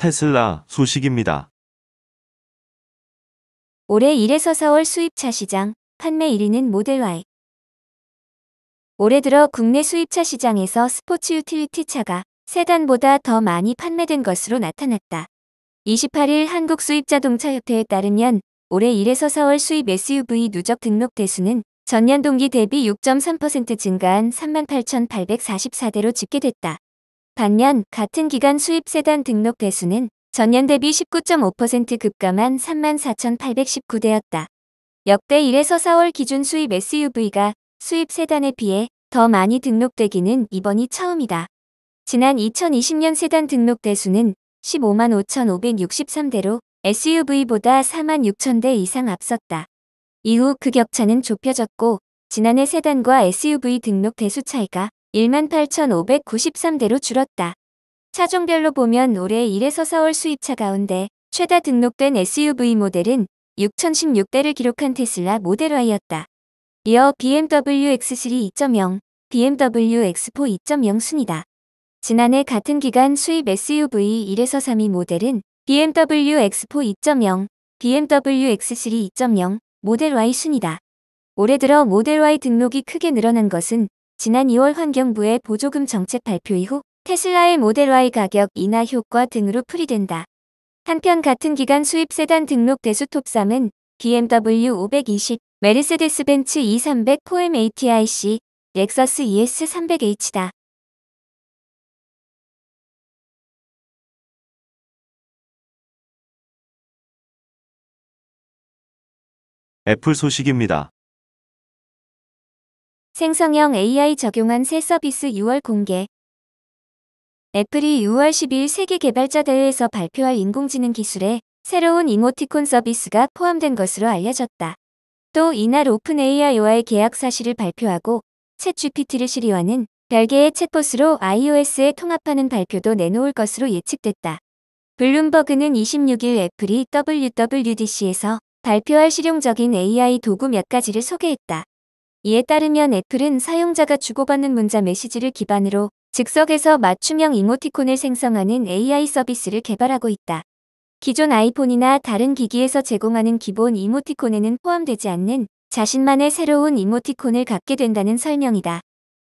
테슬라 소식입니다. 올해 1에서 4월 수입차 시장, 판매 1위는 모델 Y. 올해 들어 국내 수입차 시장에서 스포츠 유틸리티 차가 세단보다 더 많이 판매된 것으로 나타났다. 28일 한국수입자동차협회에 따르면 올해 1에서 4월 수입 SUV 누적 등록 대수는 전년 동기 대비 6.3% 증가한 38,844대로 집계됐다. 반면 같은 기간 수입 세단 등록 대수는 전년 대비 19.5% 급감한 34,819대였다. 역대 1에서 4월 기준 수입 SUV가 수입 세단에 비해 더 많이 등록되기는 이번이 처음이다. 지난 2020년 세단 등록 대수는 15만 5,563대로 SUV보다 4만 6천 대 이상 앞섰다. 이후 그 격차는 좁혀졌고 지난해 세단과 SUV 등록 대수 차이가 1만 8,593대로 줄었다. 차종별로 보면 올해 1에서 4월 수입차 가운데 최다 등록된 SUV 모델은 6,016대를 기록한 테슬라 모델 Y였다. 이어 BMW X3 2.0, BMW X4 2.0 순이다. 지난해 같은 기간 수입 SUV 1에서 3위 모델은 BMW X4 2.0, BMW X3 2.0, 모델 Y 순이다. 올해 들어 모델 Y 등록이 크게 늘어난 것은 지난 2월 환경부의 보조금 정책 발표 이후 테슬라의 모델 Y 가격 인하 효과 등으로 풀이된다. 한편 같은 기간 수입 세단 등록 대수 톱3은 BMW 520, 메르세데스 벤츠 E300 4M ATIC, 렉서스 ES 300H다. 애플 소식입니다. 생성형 AI 적용한 새 서비스 6월 공개. 애플이 6월 10일 세계 개발자 대회에서 발표할 인공지능 기술에 새로운 이모티콘 서비스가 포함된 것으로 알려졌다. 또 이날 오픈 AI와의 계약 사실을 발표하고 챗 GPT를 시리와는 별개의 챗봇으로 iOS에 통합하는 발표도 내놓을 것으로 예측됐다. 블룸버그는 26일 애플이 WWDC에서 발표할 실용적인 AI 도구 몇 가지를 소개했다. 이에 따르면 애플은 사용자가 주고받는 문자 메시지를 기반으로 즉석에서 맞춤형 이모티콘을 생성하는 AI 서비스를 개발하고 있다. 기존 아이폰이나 다른 기기에서 제공하는 기본 이모티콘에는 포함되지 않는 자신만의 새로운 이모티콘을 갖게 된다는 설명이다.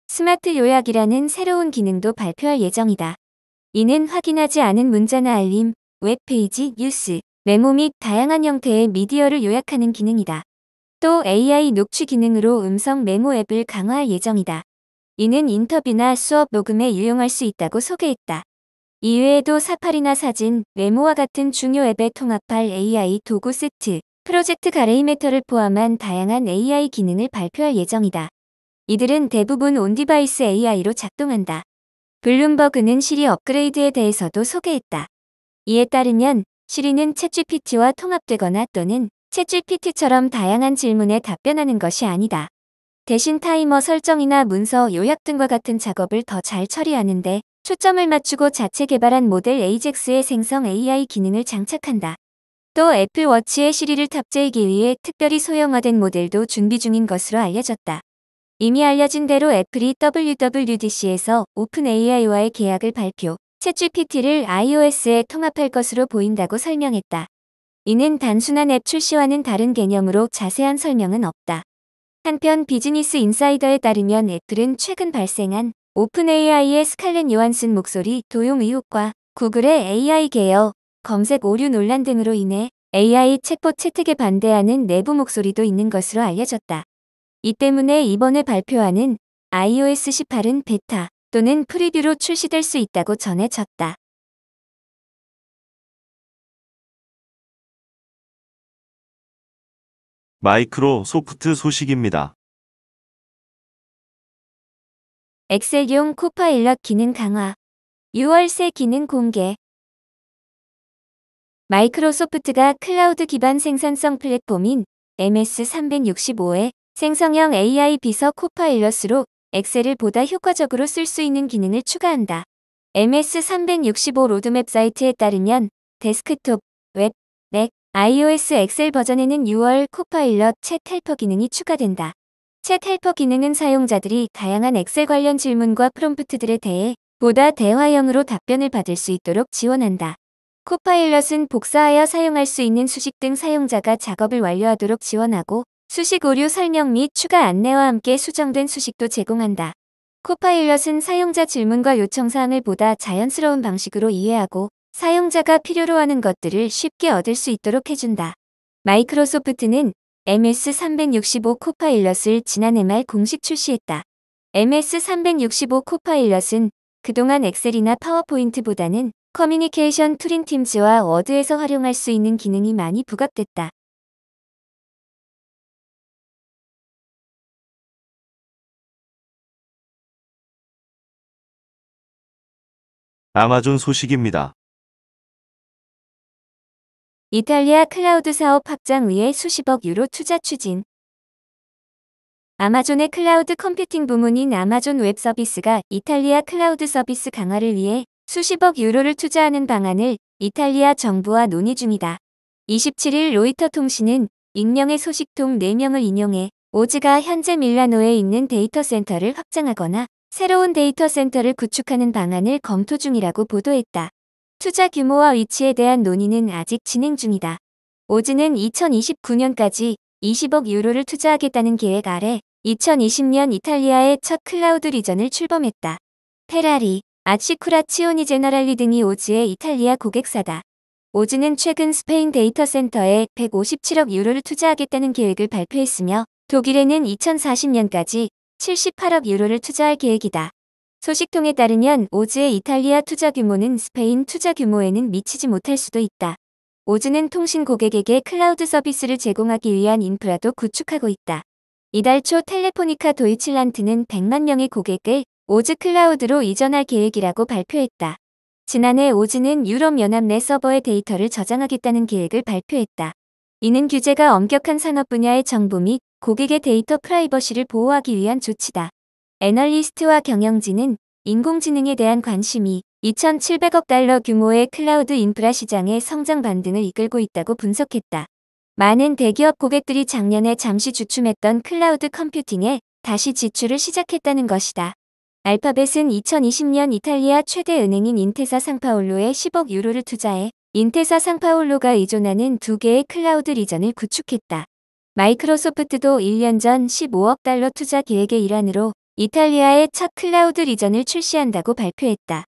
스마트 요약이라는 새로운 기능도 발표할 예정이다. 이는 확인하지 않은 문자나 알림, 웹페이지, 뉴스, 메모 및 다양한 형태의 미디어를 요약하는 기능이다. 또 AI 녹취 기능으로 음성 메모 앱을 강화할 예정이다. 이는 인터뷰나 수업 녹음에 유용할 수 있다고 소개했다. 이외에도 사파리나 사진, 메모와 같은 중요 앱에 통합할 AI 도구 세트, 프로젝트 가레이메터를 포함한 다양한 AI 기능을 발표할 예정이다. 이들은 대부분 온디바이스 AI로 작동한다. 블룸버그는 시리 업그레이드에 대해서도 소개했다. 이에 따르면 시리는 챗GPT와 통합되거나 또는 챗GPT처럼 다양한 질문에 답변하는 것이 아니다. 대신 타이머 설정이나 문서 요약 등과 같은 작업을 더 잘 처리하는데 초점을 맞추고 자체 개발한 모델 AJAX의 생성 AI 기능을 장착한다. 또 애플워치에 시리를 탑재하기 위해 특별히 소형화된 모델도 준비 중인 것으로 알려졌다. 이미 알려진 대로 애플이 WWDC에서 오픈 AI와의 계약을 발표, 챗GPT를 iOS에 통합할 것으로 보인다고 설명했다. 이는 단순한 앱 출시와는 다른 개념으로 자세한 설명은 없다. 한편 비즈니스 인사이더에 따르면 애플은 최근 발생한 오픈 AI의 스칼렛 요한슨 목소리 도용 의혹과 구글의 AI 계열, 검색 오류 논란 등으로 인해 AI 챗봇 채택에 반대하는 내부 목소리도 있는 것으로 알려졌다. 이 때문에 이번에 발표하는 iOS 18은 베타 또는 프리뷰로 출시될 수 있다고 전해졌다. 마이크로소프트 소식입니다. 엑셀용 코파일럿 기능 강화. 6월 새 기능 공개. 마이크로소프트가 클라우드 기반 생산성 플랫폼인 MS365에 생성형 AI 비서 코파일럿으로 엑셀을 보다 효과적으로 쓸 수 있는 기능을 추가한다. MS365 로드맵 사이트에 따르면 데스크톱, 웹, 맥, iOS 엑셀 버전에는 6월 코파일럿 챗 헬퍼 기능이 추가된다. 챗 헬퍼 기능은 사용자들이 다양한 엑셀 관련 질문과 프롬프트들에 대해 보다 대화형으로 답변을 받을 수 있도록 지원한다. 코파일럿은 복사하여 사용할 수 있는 수식 등 사용자가 작업을 완료하도록 지원하고 수식 오류 설명 및 추가 안내와 함께 수정된 수식도 제공한다. 코파일럿은 사용자 질문과 요청사항을 보다 자연스러운 방식으로 이해하고 사용자가 필요로 하는 것들을 쉽게 얻을 수 있도록 해준다. 마이크로소프트는 MS365 코파일럿을 지난해 말 공식 출시했다. MS365 코파일럿은 그동안 엑셀이나 파워포인트보다는 커뮤니케이션 툴인 팀즈와 워드에서 활용할 수 있는 기능이 많이 부각됐다. 아마존 소식입니다. 이탈리아 클라우드 사업 확장 위해 수십억 유로 투자 추진. 아마존의 클라우드 컴퓨팅 부문인 아마존 웹 서비스가 이탈리아 클라우드 서비스 강화를 위해 수십억 유로를 투자하는 방안을 이탈리아 정부와 논의 중이다. 27일 로이터 통신은 익명의 소식통 4명을 인용해 오즈가 현재 밀라노에 있는 데이터 센터를 확장하거나 새로운 데이터 센터를 구축하는 방안을 검토 중이라고 보도했다. 투자 규모와 위치에 대한 논의는 아직 진행 중이다. 오즈는 2029년까지 20억 유로를 투자하겠다는 계획 아래 2020년 이탈리아의 첫 클라우드 리전을 출범했다. 페라리, 아시쿠라치오니 제너랄리 등이 오즈의 이탈리아 고객사다. 오즈는 최근 스페인 데이터 센터에 157억 유로를 투자하겠다는 계획을 발표했으며 독일에는 2040년까지 78억 유로를 투자할 계획이다. 소식통에 따르면 오즈의 이탈리아 투자 규모는 스페인 투자 규모에는 미치지 못할 수도 있다. 오즈는 통신 고객에게 클라우드 서비스를 제공하기 위한 인프라도 구축하고 있다. 이달 초 텔레포니카 도이칠란트는 100만 명의 고객을 오즈 클라우드로 이전할 계획이라고 발표했다. 지난해 오즈는 유럽연합 내 서버에 데이터를 저장하겠다는 계획을 발표했다. 이는 규제가 엄격한 산업 분야의 정보 및 고객의 데이터 프라이버시를 보호하기 위한 조치다. 애널리스트와 경영진은 인공지능에 대한 관심이 2,700억 달러 규모의 클라우드 인프라 시장의 성장 반등을 이끌고 있다고 분석했다. 많은 대기업 고객들이 작년에 잠시 주춤했던 클라우드 컴퓨팅에 다시 지출을 시작했다는 것이다. 알파벳은 2020년 이탈리아 최대 은행인 인테사 상파올로에 10억 유로를 투자해 인테사 상파올로가 의존하는 2개의 클라우드 리전을 구축했다. 마이크로소프트도 1년 전 15억 달러 투자 계획의 일환으로 이탈리아의 첫 클라우드 리전을 출시한다고 발표했다.